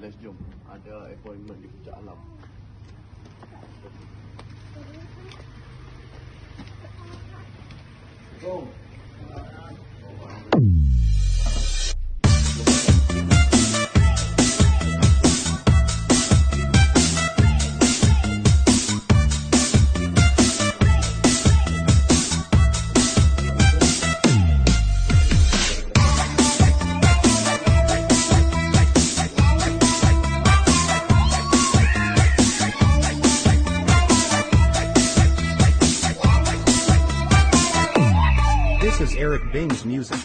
let's jom. Ada appointment di Puncak Alam. Jom. This is Eric Bing's music.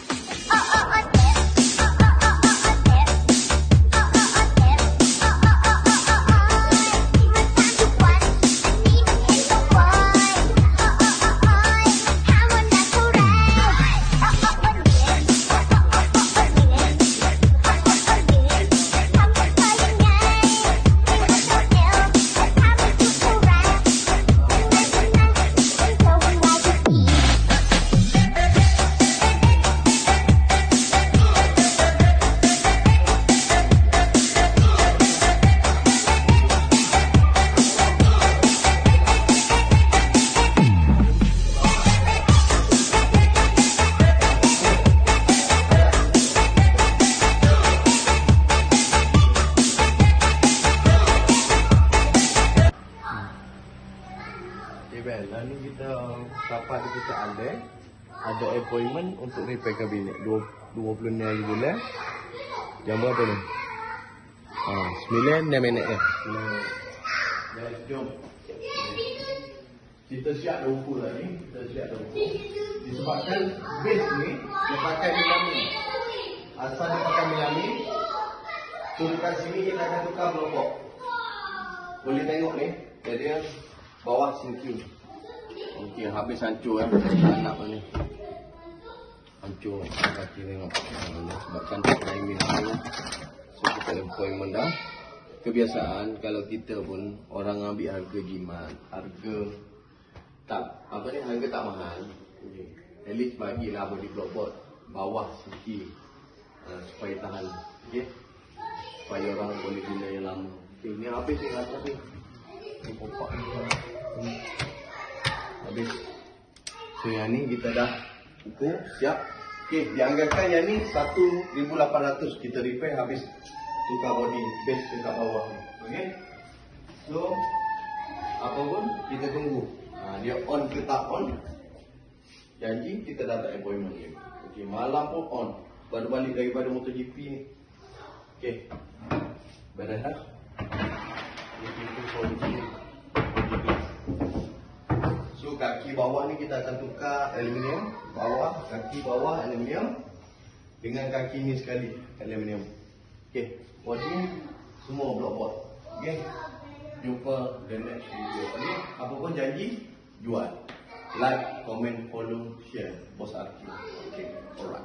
Okay, Ben. Lalu kita dapat di Puncak Alam. Ada appointment untuk repair kabinet 26 hari bulan. Jam berapa ni? 9 minit dah. Let's jom. Kita siap rumput lah ni. Kita siap rumput. Disebabkan base ni dia pakai melamine. Asal dia pakai melamine, so dekat sini kita akan tukar blok. Boleh tengok ni, dia bawah sinking. Okey, habis hancur kan. Anak ni hancur kaki tengok. Sebabkan tak ada melamine. So kita appointment dah. Kebiasaan kalau kita pun orang ambil harga jimat, harga tak apa ni, harga tak mahal. Okay. At least bagilah body blockboard bawah sikit supaya tahan. Okey. Supaya orang boleh guna yang lama. Okey, ni habis ni atas ni. Ni kopak ni. Habis. So yang ni kita dah ukur, siap. Okey, dianggarkan yang ni 1,800 kita repair habis tukar body base dekat bawah ni. Okey. So apa pun kita tunggu. Dia on ke tak on. Janji kita dah tak appointment ni. Okey, malam pun on. Baru balik daripada MotoGP ni. Okey. Beres dah. Ini pintu solusi. So kaki bawah ni kita akan tukar aluminium. Bawah, kaki bawah aluminium. Dengan kaki ni sekali aluminium. Okey. Body semua blockboard. Okey. Jumpa the next video. Okey. Apa pun janji jual. Like, comment, follow, share. Bos Arki. Okay, alright.